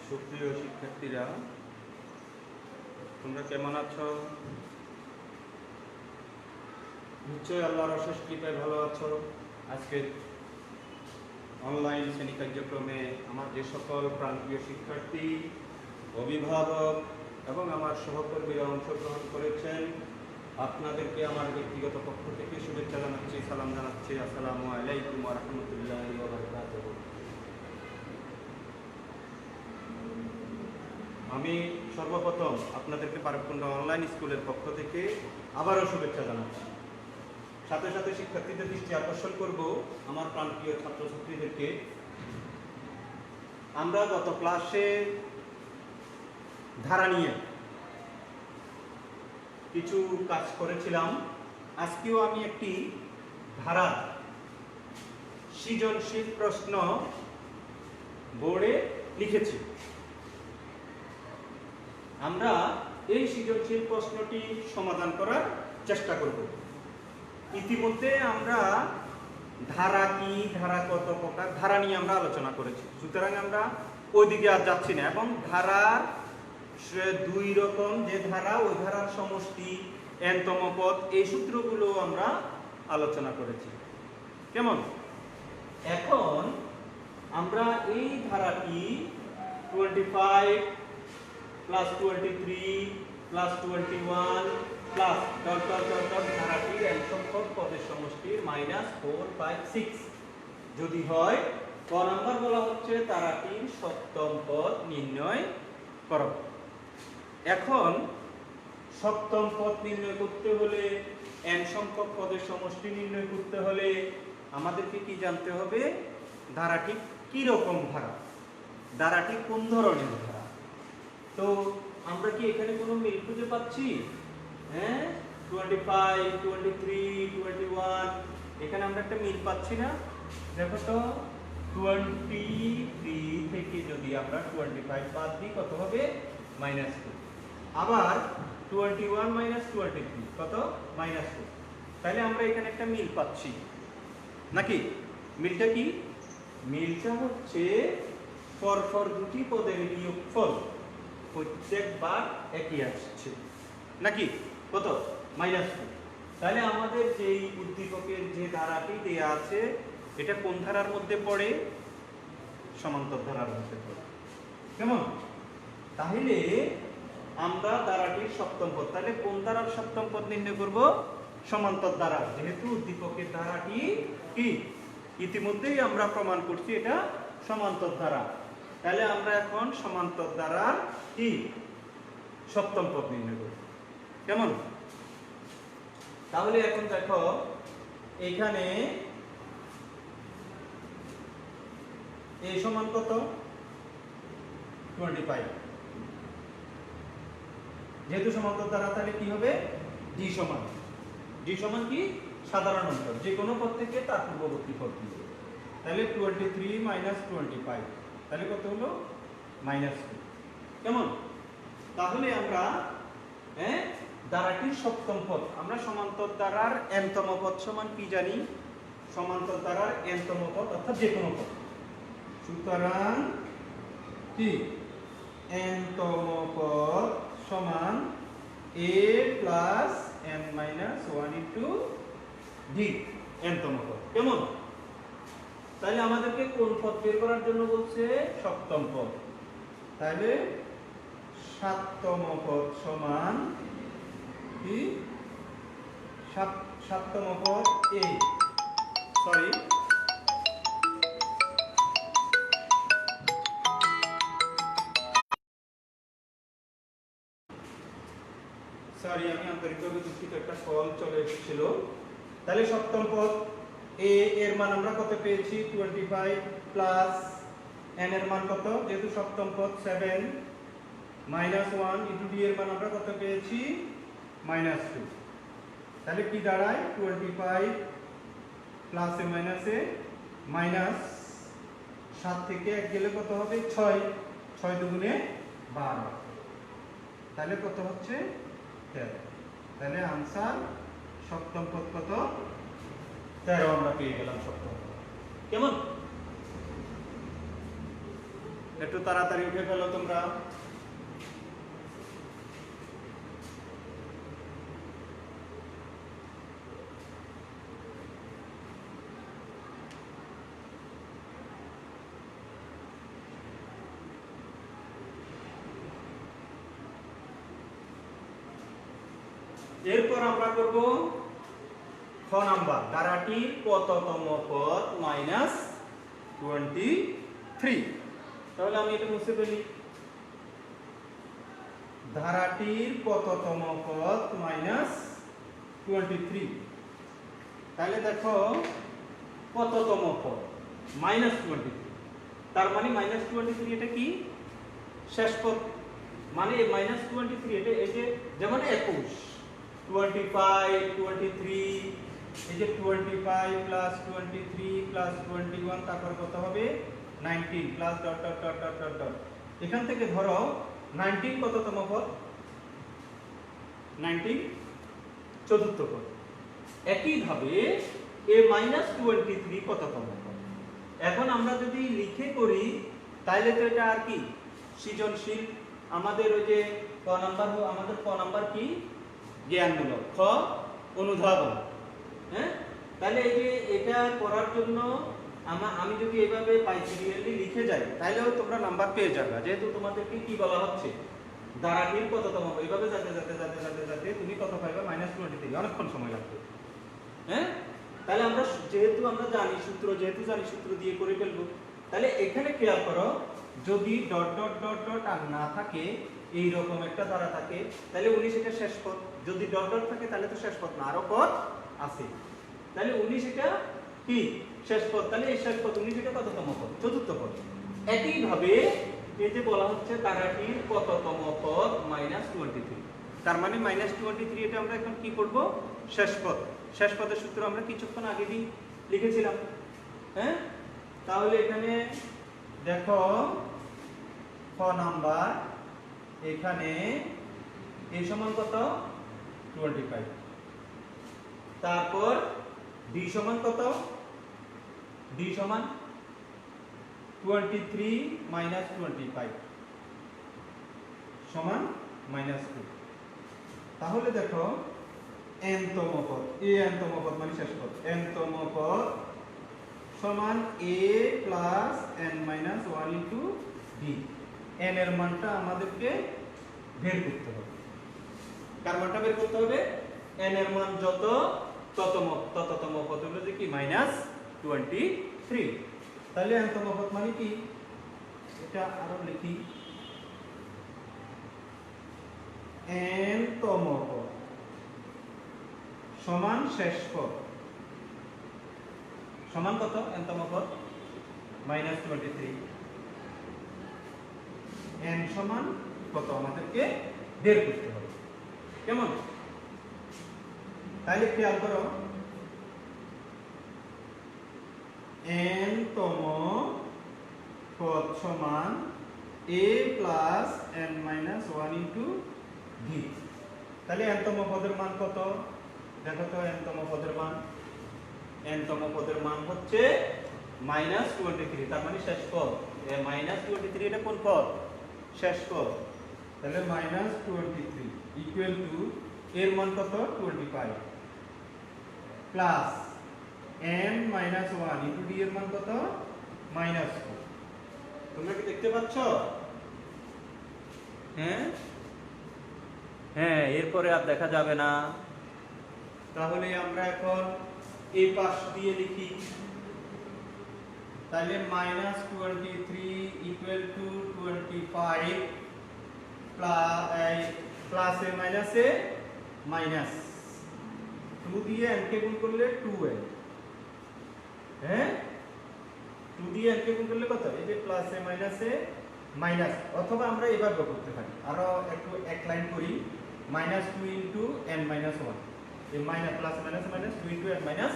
সুপ্রিয় শিক্ষার্থীরা, তোমরা কেমন আছো? নিশ্চয়ই আল্লাহর অশেষ কৃপায় ভালো আছো। আজকে অনলাইন শ্রেণী কার্যক্রমে আমার যে সকল প্রান্তীয় শিক্ষার্থী, অভিভাবক এবং আমার সহকর্মীরা অংশগ্রহণ করেছেন, আপনাদেরকে আমার ব্যক্তিগত পক্ষ থেকে শুভেচ্ছা জানাচ্ছি, সালাম জানাচ্ছি। আসসালামু আলাইকুম ওয়া রাহমাতুল্লাহি ওয়া বারাকাতুহু। আমি সর্বপ্রথম আপনাদেরকে পারকুন্ডা অনলাইন স্কুলের পক্ষ থেকে আবারও শুভেচ্ছা জানাচ্ছি। সাথে সাথে শিক্ষার্থীদের দৃষ্টি আকর্ষণ করব আমার প্রান্তীয় ছাত্রছাত্রীদেরকে। আমরা গত ক্লাসে ধারা নিয়ে কিছু কাজ করেছিলাম। আজকেও আমি একটি ধারা সৃজনশীল প্রশ্ন বোর্ডে লিখেছি। আমরা এই সৃজনশীল প্রশ্নটি সমাধান করার চেষ্টা করব। ইতিমধ্যে আমরা ধারা কি, ধারা কত প্রকার, ধারা নিয়ে আমরা আলোচনা করেছি। সুতরাং আমরা ওইদিকে আর যাচ্ছি না। এবং ধারার দুই রকম, যে ধারা, ওই ধারার সমষ্টি, n-তম পদ, এই সূত্রগুলো আমরা আলোচনা করেছি। কেমন? এখন আমরা এই ধারাটি 25 প্লাস 23 প্লাস 21 প্লাস ধারাটির n সংখ্যক পদের সমষ্টির -4, 5, 6 যদি হয়, ক নাম্বার বলা হচ্ছে ধারাটির সপ্তম পদ নির্ণয় করো। এখন সপ্তম পদ নির্ণয় করতে হলে, n সংখ্যক পদের সমষ্টি নির্ণয় করতে হলে আমাদেরকে কি জানতে হবে? ধারাটি কি রকম ধারা, ধারাটি কোন ধরনের ধারা। তো আমরা কি এখানে কোনো মিল খুঁজে পাচ্ছি? হ্যাঁ, 25, 23, 21, এখানে আমরা একটা মিল পাচ্ছি না। দেখো তো, 23 থেকে যদি আমরা 25 বাদ দিই কত হবে? -2। আবার 21 - 23 কত? -2। তাহলে আমরা এখানে একটা মিল পাচ্ছি নাকি? মিলটা কি? মিলটা হচ্ছে পরপর দুটি পদের বিয়োগফল প্রত্যেকবার একই আসছে নাকি? কত? -2। তাহলে আমাদের যেই উদ্দীপকের যে ধারাটি দেয়া আছে, এটা কোন ধারার মধ্যে পড়ে? সমান্তর ধারার মধ্যে পড়ে। কেমন? তাহলে আমরা ধারাটির সপ্তম পদ, তাহলে কোন ধারার সপ্তম পদ নির্ণয় করব? সমান্তর ধারা। যেহেতু উদ্দীপকের ধারাটি কি, ইতিমধ্যেই আমরা প্রমাণ করছি এটা সমান্তর ধারা। তাহলে আমরা এখন সমান্তর ধারার কি সপ্তম পদ নির্ণয় করব। কেমন? তাহলে এখন দেখো, এখানে a সমান কত? 25। যেহেতু সমান্তর ধারা, তাহলে কি হবে? d সমান কি? সাধারণ অন্তর, যে কোনো পদ থেকে তার পূর্ববর্তী পদ দিবে। তাহলে 23 - 25, তাহলে কত হলো? -2। কেমন? তাহলে আমরা ধারাটির সপ্তম পদ, আমরা সমান্তর ধারার n-তম পদ সমান কি জানি? সমান্তর ধারার n-তম পদ অর্থাৎ যে কোনো পদ। সুতরাং কি n-তম পদ সমান a plus n-1 into d, n-তম পদ। কেমন? তাহলে আমাদেরকে কোন পদ বের করার জন্য বলছে? সপ্তম পদ। তাহলে সাততম পদ সমান কি? সাততম পদ a, সরি আমি আন্তরিকভাবে দুঃখিত, একটা কল চলে এসেছিল। তাহলে সপ্তম পদ a এর মান আমরা কত পেয়েছি? 25 প্লাস n এর মান কত? যেহেতু সপ্তম পদ 7 -1 ইন্টু d এর মান আমরা কত পেয়েছি? -2। তাহলে কি দাঁড়ায়? 25 প্লাস এ মাইনাসে -7 থেকে 1 গেলে কত হবে? 6, 6 দুগুণে 12, তাহলে কত হচ্ছে? 13। তাহলে আনসার সপ্তম পদ কত? 13 আমরা পেয়ে গেলাম সপ্তম পদ। কেমন? একটু তাড়াতাড়ি উঠে ফেলো তোমরা। এরপর আমরা করব খ নাম্বার, ধারাটির কততম পদ -23। তাহলে আমি এটা মুছে ফেলি। ধারাটির কততম পদ -23। তাহলে দেখো কততম পদ -23, তার মানে -23 এটা কি শেষ পদ, মানে -23 এটা এই যে যেমন 21, 25, 23, এই যে 25 প্লাস 23 প্লাস 21, তারপর কত হবে 19 plus dot dot dot dot dot dot. এখান থেকে ধরো 19 কততম পদ? 19 চতুর্থ পদ। একইভাবে এ -23 কততম পদ? এখন আমরা যদি লিখে করি তাহলে তো এটা আর কি সৃজনশীল। আমাদের ওই যে ক নাম্বার, আমাদের ক নাম্বার কি জ্ঞানমূলক, খ অনুধাবন। হ্যাঁ, তাহলে এই যে এটা করার জন্য আমি যদি এইভাবে পাইথিরিয়ালি লিখে যাই তাহলেও তোমরা নাম্বার পেয়ে যাবে, যেহেতু তোমাদেরকে কি বলা হচ্ছে ধারাটির কততম, এইভাবে যাতে যাতে যাতে যাতে যাতে তুমি কত পাইবে -23, অনেকক্ষণ সময় লাগবে। হ্যাঁ, তাহলে আমরা যেহেতু আমরা জানি সূত্র, সূত্র দিয়ে করে ফেলবো। তাহলে এখানে খেয়াল করো, যদি ডট ডট ডট ডট আর না থাকে, এই রকম একটা ধারা থাকে, তাহলে 19 এটা শেষ পদ। যদি ডট ডট থাকে তাহলে তো শেষ পদ না, আরো পদ আছে। তাহলে 19 এটা কি শেষ পদ, তাহলে এই শেষ পদ 19 এটা কততম পদ? চতুর্থ পদ। একইভাবে এই যে বলা হচ্ছে ধারাটির কততম পদ -23, তার মানে -23 এটা আমরা এখন কি করব? শেষ পদ। শেষ পদের সূত্র আমরা কিছুক্ষণ আগে লিখেছিলাম। হ্যাঁ, তাহলে এখানে দেখো খ নাম্বার, এখানে a সমান কত? 25। তারপর d সমান কত? d সমান 23 -25 সমান -2। তাহলে দেখো n-তম পদ, a n-তম পদ মানে শেষ পদ, n-তম পদ সমান a plus n-1 into d। n এর মানটা আমাদেরকে বের করতে হবে। কার মানটা বের করতে হবে? n এর মান যত তততম পদ হলো যে কি -23। তাহলে n-তম পদ মানে কি, এটা আরো লিখি, n-তম পদ সমান শেষ পদ সমান কত? n-তম পদ -23। n সমান কত আমাদেরকে বের করতে হবে, কেমন? তাহলে খেয়াল করো, n-তম পদ সমান a plus n-1 into d। তাহলে n-তম পদের মান কত? দেখো তো n-তম পদের মান, n-তম পদের মান হচ্ছে -23, তার মানে শেষ পদ। -23 এটা কোন পদ? শেষ পদ। তাহলে -23 ইকুয়াল টু এর মান কত? 25 প্লাস n-1 ইনটু d এর মান কত? -4। তোমরা কি দেখতে পাচ্ছ? হ্যাঁ হ্যাঁ, এরপরে আর দেখা যাবে না। তাহলে আমরা এখন এই পাশ দিয়ে লিখি, তাহলে -23 ইকুয়াল টু 25 প্লাস এ মাইনাসে মাইনাস 2 দিয়ে n কে গুণ করলে 2n। হ্যাঁ, 2 দিয়ে n কে গুণ করলে কত? এই যে প্লাস এ মাইনাসে মাইনাস, অথবা আমরা এভাবে করতে পারি, আরো একটু এক লাইন করি, -2 ইনটু n-1, এই minus plus minus minus 2 into n-1।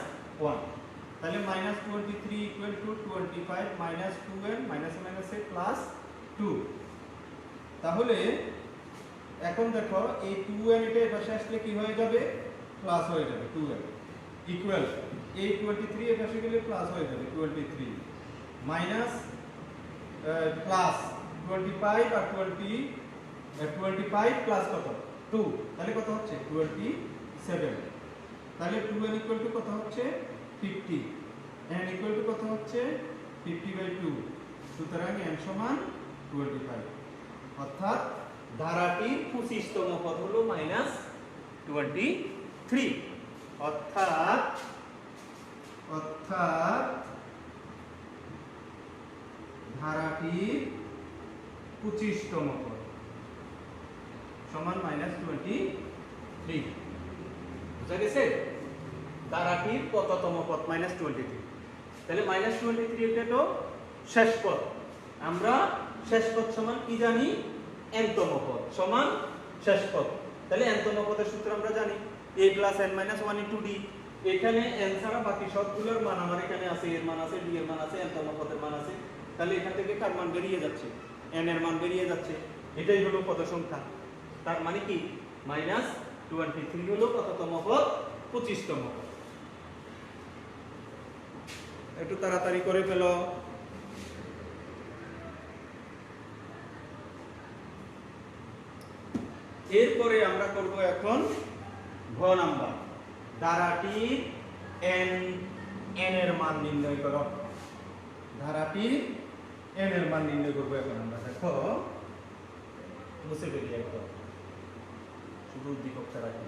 তাহলে -23 equal to 25 minus 2n minus মাইনাসে প্লাস 2। তাহলে এখন দেখো এই 2n এটা এর পাশে আসলে কি হয়ে যাবে? প্লাস হয়ে যাবে 2n ইকুয়াল এই 23 এর পাশে গেলে প্লাস হয়ে যাবে 23 মাইনাস প্লাস 25 আর 25 প্লাস কত 2, তাহলে কত হচ্ছে 27। তাহলে 2n ইকুয়াল টু কত হচ্ছে 50, n ইকুয়াল টু কত হচ্ছে 50/2, সুতরাং n সমান 25। অর্থাৎ ধারাটির 25তম পদ হলো -23। অর্থাৎ ধারাটির 25তম পদ সমান -23। বুঝা গেছে? ধারাটির কততম পদ -23। তাহলে -23 এটা তো শেষ পদ। আমরা শেষ পদ সমান কি জানি? n-তম পদ সমান শেষ পদ। তাহলে n-তম পদের সূত্র আমরা জানি a + n - 1 * d। এখানে n ছাড়া বাকি সবগুলোর মান আমার এখানে আছে, এর মান আছে, d এর মান আছে, n-তম পদের মান আছে। তাহলে এখান থেকে কার মান বেরিয়ে যাচ্ছে? n এর মান বেরিয়ে যাচ্ছে। এটাই হলো পদ সংখ্যা। তার মানে কি -23 হলো কততম পদ? 25তম পদ। একটু তাড়াতাড়ি করে ফেলো। এরপরে আমরা করব এখন ঘ নাম্বার, ধারাটির n এর মান নির্ণয় করো। ধারাটির n এর মান নির্ণয় করব এখন আমরা। দেখো মুছে ফেলি একদম, শুধু উদ্দীপকটা রাখি।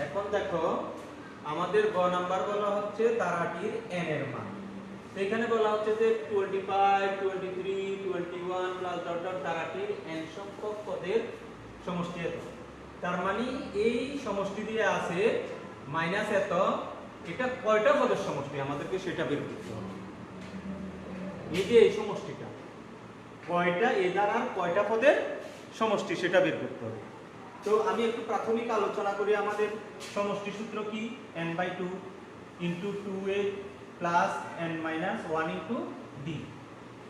এখন দেখো আমাদের গ নাম্বার বলা হচ্ছে ধারাটির n এর মান। তো এখানে বলা হচ্ছে যে 25, 23, 21 প্লাস ডট ডট ধারাটির n সংখ্যক পদের সমষ্টি এত। তার মানে এই সমষ্টি দিয়ে আছে মাইনাস এত, এটা কয়টা পদের সমষ্টি আমাদেরকে সেটা বের করতে হবে। এই যে এই সমষ্টিটা কয়টা, এই ধারার কয়টা পদের সমষ্টি সেটা বের করতে হবে। তো আমি একটু প্রাথমিক আলোচনা করি। আমাদের সমষ্টি সূত্র কি? n/2 * 2a + n - 1 * d।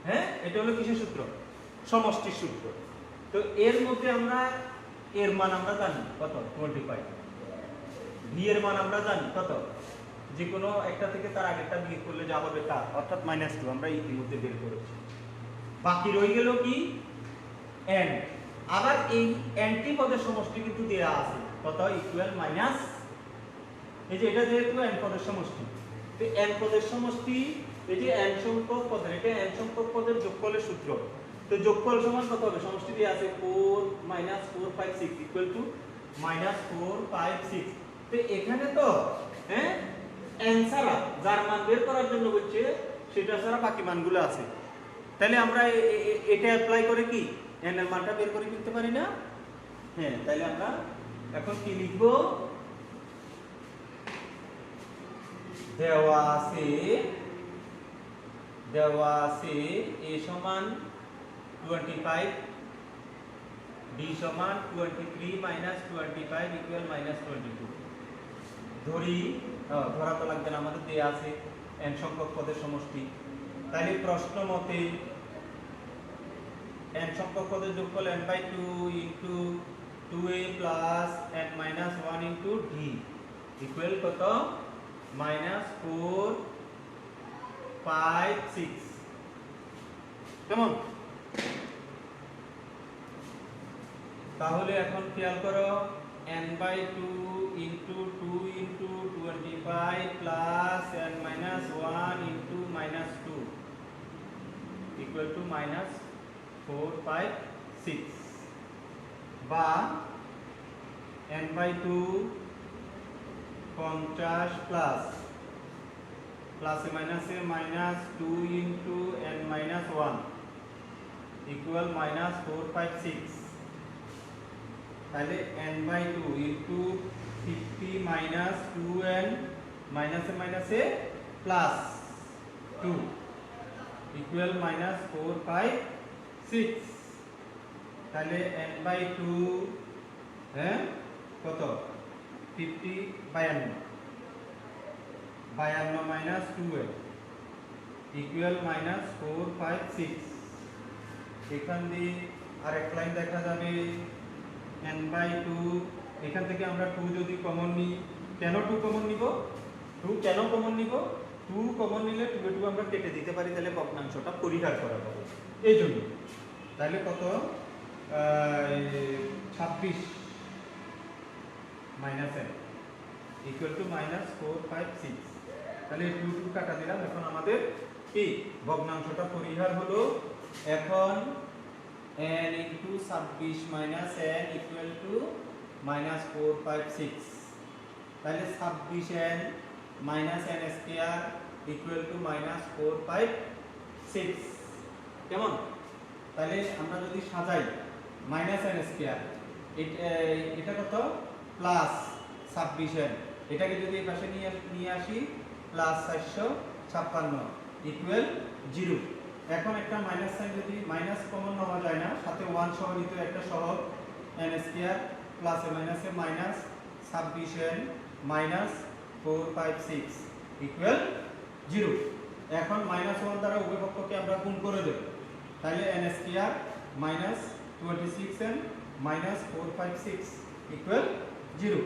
হ্যাঁ, এটা হলো কিসের সূত্র? সমষ্টির সূত্র। তো এর মধ্যে আমরা এর মান আমরা জানি কত? 25। d এর মান আমরা জানি কত? যে কোনো একটা থেকে তার আগেরটা বিয়োগ করলে যা হবে তা, অর্থাৎ -2 আমরা ইতিমধ্যে বের করেছি। বাকি রয়ে গেল কি? n। আবার এই n-টি পদের সমষ্টি কিন্তু দেয়া আছে কত? ইকুয়াল মাইনাস, এই যে এটা যেহেতু n পদের সমষ্টি, তো n পদের সমষ্টি, এই যে n সংখ্যক পদের, এটা n সংখ্যক পদের যোগফলের সূত্র। তো যোগফল সমান কত হবে? সমষ্টি দেয়া আছে 4 - 4 5 6 ইকুয়াল টু -4 5 6। তো এখানে তো হ্যাঁ n ছাড়া যার মান বের করার জন্য বলছে সেটা ছাড়া বাকি মানগুলো আছে। তাহলে আমরা এটা অ্যাপ্লাই করে কি n এর মানটা বের করে ফেলতে পারি না? হ্যাঁ, তাহলে আমরা এখন কি লিখব? দেওয়া আছে a সমান 25, d সমান 23 - 25 ইকুয়াল -22। ধরি, ধরা তো লাগবে না, আমাদের দেয়া আছে n সংখ্যক পদের সমষ্টি। তাহলে প্রশ্ন মতে n সংখ্যক পদের যোগফল n/2 * 2a + n - 1 * d equal কত? -4 5 6। কেমন? তাহলে এখন খেয়াল করো, n/2 * 2 * 25 + n - 1 * -2 ইকুয়াল টু -4 5 6, বা n/2 50 প্লাস প্লাসে মাইনাসে -2 * n - 1 ইকুয়াল -4 5 6। তাহলে n/2 * 50 - 2n মাইনাসে মাইনাসে প্লাস 2 ইকুয়াল -4 5 6। তাহলে n/2 হ্যাঁ কত? 50 52 - 2n ইকুয়াল -4 5 6। এখান দিয়ে আরেক লাইন দেখা যাবে n/2 এখান থেকে আমরা 2 যদি কমন নিই, কেন 2 কমন নিব? 2 কেন কমন নিব? 2 কমন নিলে 2 এ 2 আমরা কেটে দিতে পারি, তাহলে ভগ্নাংশটা পরিহার করা হবে এই জন্য। তাহলে কত 26 মাইনাস n ইকুয়াল টু -456। তাহলে 2 2 কাটা দিলাম। এখন আমাদের কি ভগ্নাংশটা পরিহার হলো। এখন n * 26 minus n equal to -456। তাহলে 26n minus n square equal to -456 কেমন? তাহলে আমরা যদি সাজাই মাইনাস n স্কয়ার, এটা কত প্লাস 26n, এটাকে যদি এই পাশে নিয়ে আসি প্লাস 456 ইকুয়াল 0। এখন একটা মাইনাস সাইন, যদি মাইনাস কমন নেওয়া যায় না, সাথে 1 সহ নিতে একটা সহগ n স্কয়ার প্লাসে মাইনাসে মাইনাস 26n মাইনাস 456 ইকুয়াল 0। এখন -1 দ্বারা উভয় পক্ষকে আমরা গুণ করে দেব, তাহলে n square minus 26n minus 456 equal 0।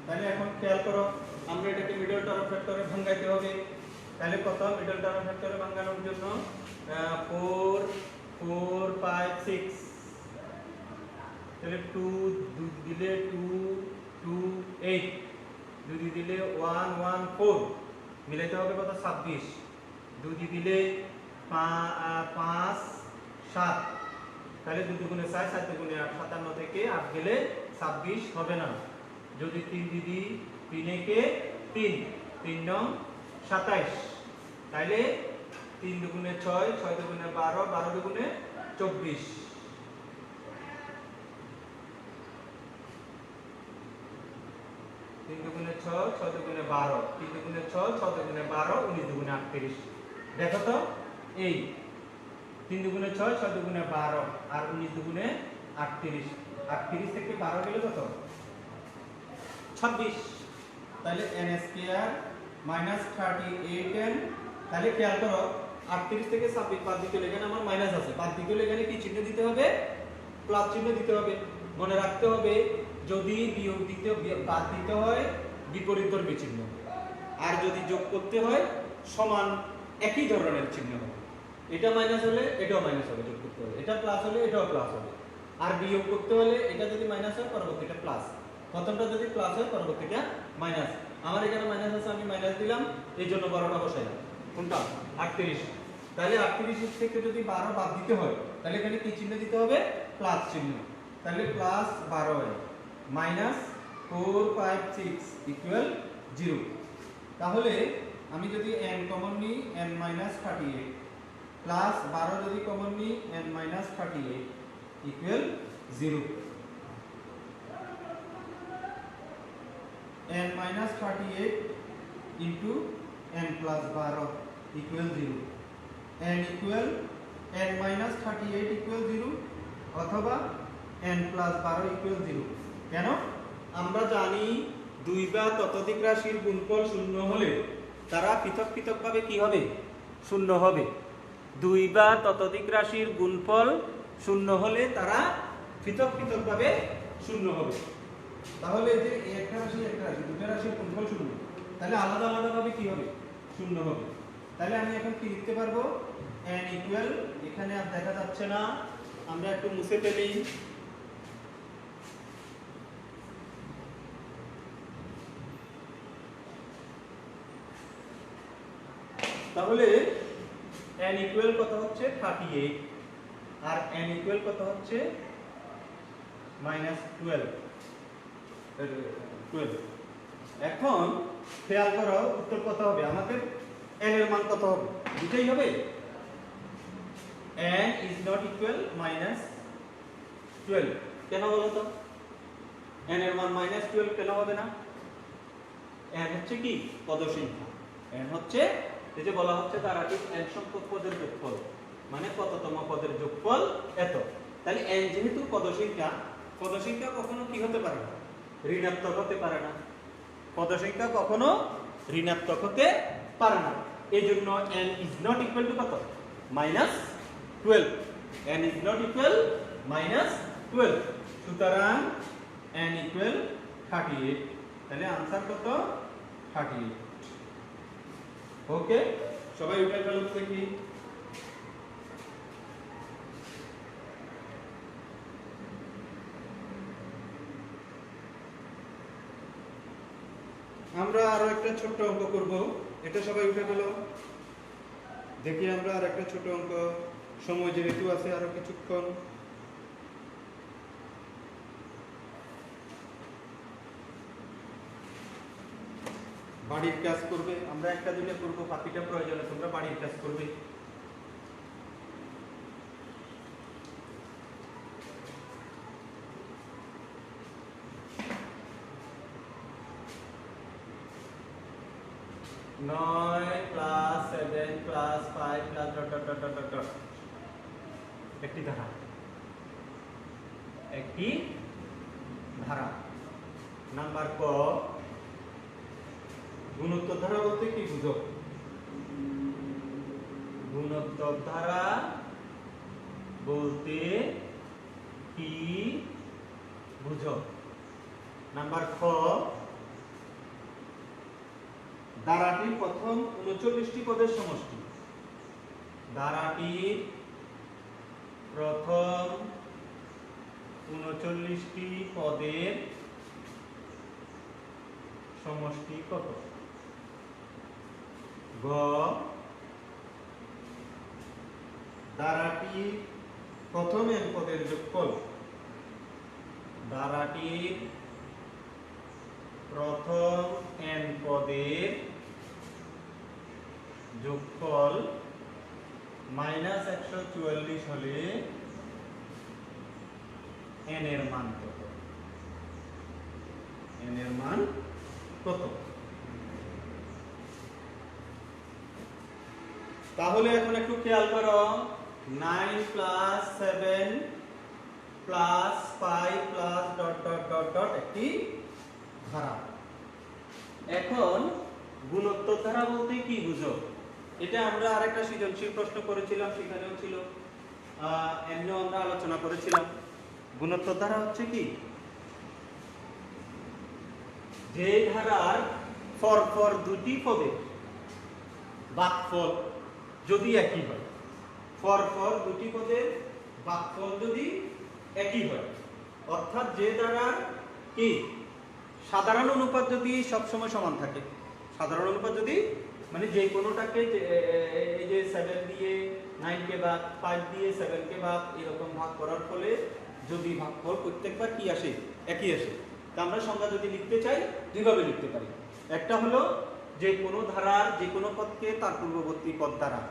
তাহলে এখন খেয়াল করো, আমরা এটাকে মিডল টার্ম ফ্যাক্টরে ভাঙাইতে হবে। তাহলে কত মিডল টার্ম ফ্যাক্টরে ভাঙানোর জন্য 4 4 5 6, তাহলে 2 দিলে 2 2 8, 2 দিলে 1 1 4, মিলাইতে হবে কত 26, 2 দিলে 5 7, তাহলে 2 দুগুণে 4, 7 দুগুণে 8, 57 থেকে 8 গেলে 26 হবে না। যদি 3 দিদি 3 একে 3, 3 নং 27, তাহলে 3 দুগুণে 6, 6 দুগুণে 12, 12 দুগুণে 24, 3 দুগুণে 6, 6 দুগুণে 12, 3 দুগুণে 6, 6 দুগুণে 12, 19 দুগুণে 38। দেখো তো এই 3 দুগুণে 6, 6 দুগুণে 12 আর 19 দুগুণে 38, 38 থেকে 12 গেলে কত 26। তাহলে n স্কয়ার মাইনাস 38n। তাহলে খেয়াল করো 38 থেকে 26 বাদ দিতে হলে এখানে আমার মাইনাস আছে, বাদ দিতে হলে এখানে কি চিহ্ন দিতে হবে? প্লাস চিহ্ন দিতে হবে। মনে রাখতে হবে যদি বিয়োগ দিতে বাদ দিতে হয় বিপরীত ধর্মী চিহ্ন, আর যদি যোগ করতে হয় সমান একই ধরনের চিহ্ন হবে। এটা মাইনাস হলে এটাও মাইনাস হবে, যোগ করতে হলে এটা প্লাস হলে এটাও প্লাস হবে। আর বিয়োগ করতে হলে এটা যদি মাইনাস হয় পরবর্তীটা প্লাস, প্রথমটা যদি প্লাস হয় পরবর্তীটা মাইনাস। আমার এখানে মাইনাস আছে, আমি মাইনাস দিলাম, এই জন্য 12টা বসাইলাম। কোনটা 38। তাহলে 38 থেকে যদি 12 বাদ দিতে হয় তাহলে এখানে কি চিহ্ন দিতে হবে? প্লাস চিহ্ন। তাহলে প্লাস 12 মাইনাস 456 ইকুয়াল 0। তাহলে আমি যদি n কমন নিই n মাইনাস 38 প্লাস 12 যদি কমন নিই n minus 38 equal 0। n minus 38 into n plus 12 equal 0, n equal n minus 38 equal 0 অথবা n plus 12 equal 0। কেন? আমরা জানি দুই বা ততোধিক রাশির গুণফল শূন্য হলে তারা পৃথক পৃথকভাবে কি হবে? শূন্য হবে। দুই বা ততোধিক রাশির গুণফল শূন্য হলে তারা পৃথক পৃথকভাবে শূন্য হবে। তাহলে যে একটা রাশি দুটো রাশির গুণফল শূন্য, তাহলে আলাদা আলাদা ভাবে কি হবে? শূন্য হবে। তাহলে আমি এখন কি লিখতে পারবো? n ইকুয়াল, এখানে আর দেখা যাচ্ছে না, আমরা একটু মুছে ফেলি। তাহলে n ইকুয়াল কত হচ্ছে 38 আর n ইকুয়াল কত হচ্ছে -12। এখন খেয়াল করো উত্তর কত হবে? আমাদের n এর মান কত হবে? দুটোই হবে। n is not equal -12 কেন বলো তো? n এর মান -12 কেন হবে না? n হচ্ছে কি পদ সংখ্যা, n হচ্ছে এই যে বলা হচ্ছে দ্বারাটিক n সংখ্যক পদের যোগফল, মানে কততম পদের যোগফল এত। তাহলে n যেহেতু পদ সংখ্যা, পদ সংখ্যা কখনো কি হতে পারে না? ঋণাত্মক হতে পারে না। পদ সংখ্যা কখনো ঋণাত্মক হতে পারে না। এইজন্য n is not equal to কত? -12। n is not equal -12। সুতরাং n ইকুয়াল 38, তাহলে आंसर কত 38। ওকে, সবাই উঠে ফেলো দেখি। আমরা আরো একটা ছোট অঙ্ক করব, এটা সবাই উঠে ফেলো দেখি। আমরা আর একটা ছোট অঙ্ক, সময় যেহেতু আছে আরো কিছুক্ষণ। বাড়ির কাজ করবে, আমরা একটা দিনে করব, বাকিটা প্রয়োজনে তোমরা বাড়ির কাজ করবে। নয় plus 7 plus 5 plus dot dot dot dot dot, একটি ধারা, একটি ধারা। নাম্বার ক, গুণোত্তর ধারা বলতে কি বুঝো? গুণোত্তর ধারা বলতে কি বুঝো? নাম্বার খ, ধারাটির প্রথম 39টি পদের সমষ্টি। ধারাটির প্রথম 39টি পদের সমষ্টি কত? গ, ধারাটির প্রথম n পদের যোগফল। ধারাটির প্রথম n পদের যোগফল -144 হলে n এর মান কত? n এর মান কত? তাহলে এখন একটু খেয়াল করো, 9 plus 7 plus 5 plus dot dot dot dot একটি ধারা। এখন গুণোত্তর ধারা বলতে কি বুঝো? এটা আমরা আরেকটা সৃজনশীল প্রশ্ন করেছিলাম, সেখানেও ছিল, এমনিও আমরা আলোচনা করেছিলাম। গুণোত্তর ধারা হচ্ছে কি, যে ধারার পরপর দুটি পদে ভাগফল যদি একই হয়, পরপর দুটি পদের ভাগফল যদি একই হয়, অর্থাৎ যে ধারার কি সাধারণ অনুপাত যদি সবসময় সমান থাকে, সাধারণ অনুপাত যদি মানে যে কোনোটাকে এই যে 7 দিয়ে 9 কে ভাগ, 5 দিয়ে 7 কে ভাগ, এরকম ভাগ করার ফলে যদি ভাগফল প্রত্যেকবার কি আসে, একই আসে। তা আমরা সংজ্ঞা যদি লিখতে চাই দুইভাবে লিখতে পারি। একটা হলো যে কোনো ধারার যে কোনো পদকে তার পূর্ববর্তী পদ দ্বারা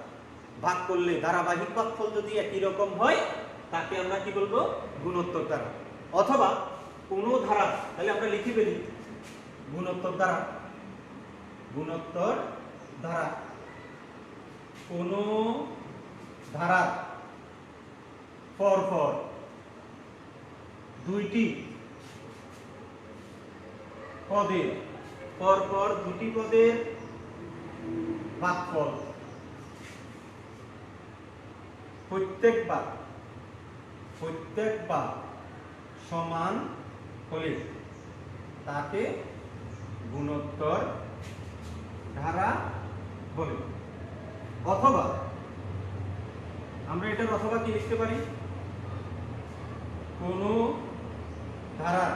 ভাগ করলে ধারাবাহিক ভাগফল যদি একই রকম হয়, তাকে আমরা কি বলবো? গুণোত্তর ধারা। অথবা কোনো ধারা, তাহলে আমরা লিখে ফেলি গুণোত্তর ধারা। গুণোত্তর ধারা কোন ধারা পরপর দুইটি পদের, পরপর দুটি পদের ভাগফল প্রত্যেকবার সমান হলে তাকে গুণোত্তর ধারা বলে। অথবা আমরা এটার অথবা কি লিখতে পারি? কোন ধারা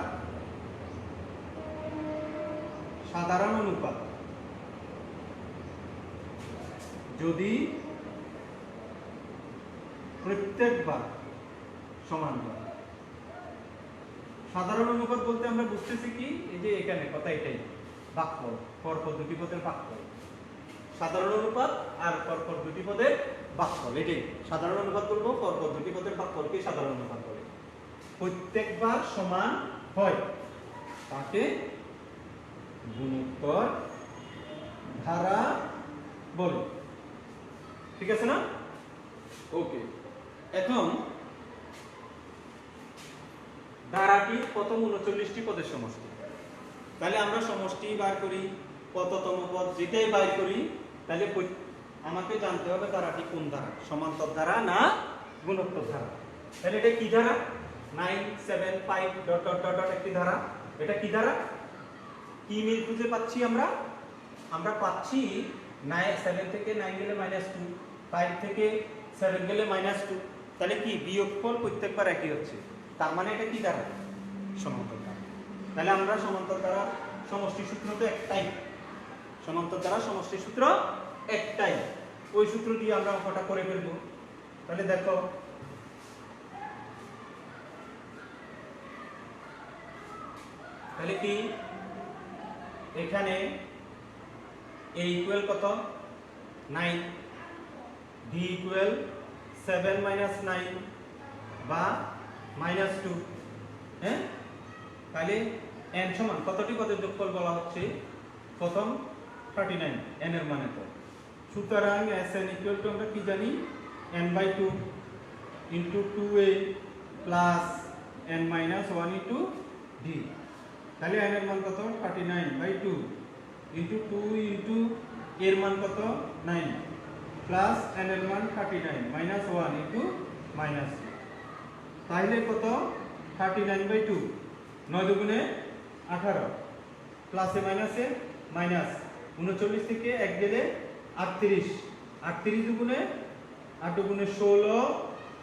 সাধারণ অনুপাত যদি প্রত্যেকবার সমান হয়। সাধারণ অনুপাত বলতে আমরা বুঝতেছি কি, এই যে এখানে কথা এটাই, ভাগফল, পরপর দুটি পদের ভাগফল। সাধারণ অনুপাত আর পরপর দুটি পদের ভাগফল, এটাই সাধারণ অনুপাত বলবো। পরপর দুটি পদের ভাগফলকে সাধারণ অনুপাত বলে। প্রত্যেকবার সমান হয় তাকে গুণোত্তর ধারা বলে। ঠিক আছে না? ওকে, এখন ধারাটির প্রথম 39টি পদের সমষ্টি। তাহলে আমরা সমষ্টি বার করি, কততম পদ যেটাই বার করি, তাহলে আমাকে জানতে হবে ধারাটি কোন ধারা, সমান্তর ধারা না গুণোত্তর ধারা। তাহলে এটা কি ধারা? 9 7 5 ডট ডট ডট ডট একটি ধারা। এটা কি ধারা? কি মিল খুঁজে পাচ্ছি আমরা? আমরা পাচ্ছি 9 7 থেকে 9 গেলে -2, 5 থেকে 7 গেলে -2। তাহলে কি বিয়োগফল প্রত্যেকবার একই হচ্ছে। তার মানে এটা কি ধারা? সমান্তর ধারা। তাহলে আমরা সমান্তর ধারা সমষ্টি সূত্র তো একটাই। সমান্তর ধারা সমষ্টি সূত্র একটাই। ওই সূত্র দিয়ে আমরা অঙ্কটা করে ফেলব। তাহলে দেখো, তাহলে কি এখানে a ইকুয়াল কত? 9, b ইকুয়াল 7 মাইনাস 9 বা -2। হ্যাঁ, তাহলে n সমান কতটি পদের যোগফল বলা হচ্ছে? প্রথম 39, n এর মানে তো। সুতরাং Sn ইকুয়াল টু আমরা কি জানি? n/2 into 2a plus n minus 1 into d। তাহলে n এর মান কত? 39/2 ইনটু 2 ইনটু এর মান কত? 9 প্লাস n এর মান 39 মাইনাস 1 ইনটু মাইনাস। তাহলে কত? 39/2, 9 দুগুণে 18 প্লাসে মাইনাসে মাইনাস, 39 থেকে 1 গেলে 38, 38 দুগুণে 8 দুগুণে 16,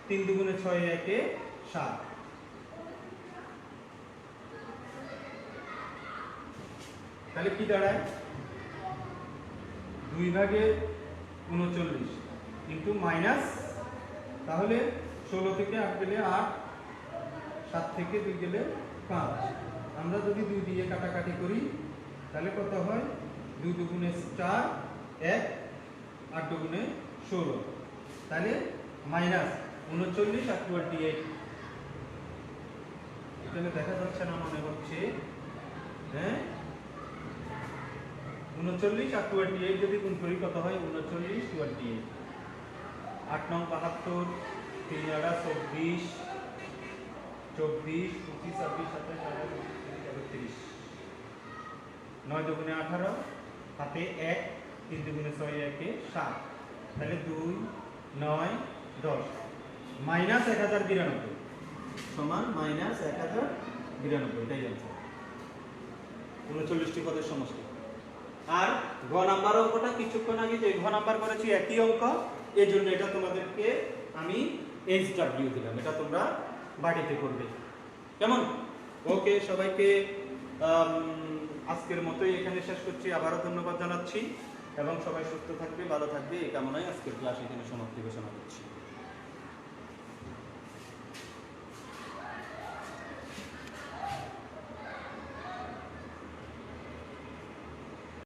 3 দুগুণে 6, 1 এ 7। তাহলে কি দাঁড়ায়? 2 ভাগে 39 ইনটু মাইনাস, তাহলে 16 থেকে 8 গেলে 8, 7 থেকে 2 গেলে 5। আমরা যদি 2 দিয়ে কাটাকাটি করি তাহলে কত হয়? 2 দুগুণে 4, 1, 8 দুগুণে 16। তাহলে মাইনাস 39 আর 28। এখানে দেখা যাচ্ছে না মনে হচ্ছে। হ্যাঁ, 39 আর 28 যদি গুণ করি কত হয়? 39 28। 8 9 72, 3 8 24, 24 25 26 27 28 9 দুগুণে 18, হাতে 1, 3 দুগুণে 6, 1 এ 7। তাহলে 2 9 10 মাইনাস 1092 সমান মাইনাস 1092। এটাই आंसर 39টি পদের সমষ্টি। আর ঘ নাম্বার অঙ্কটা কিছুক্ষণ আগে যে ঘ নাম্বার করেছি একই অঙ্ক, এজন্য এটা তোমাদেরকে আমি HW দিলাম। এটা তোমরা বাড়িতে করবে। কেমন? ওকে, সবাইকে আজকের মতোই এখানে শেষ করছি। আবারও ধন্যবাদ জানাচ্ছি এবং সবাই সুস্থ থাকবে, ভালো থাকবে এই কামনায় আজকের ক্লাস এখানে সমাপ্তি ঘোষণা করছি।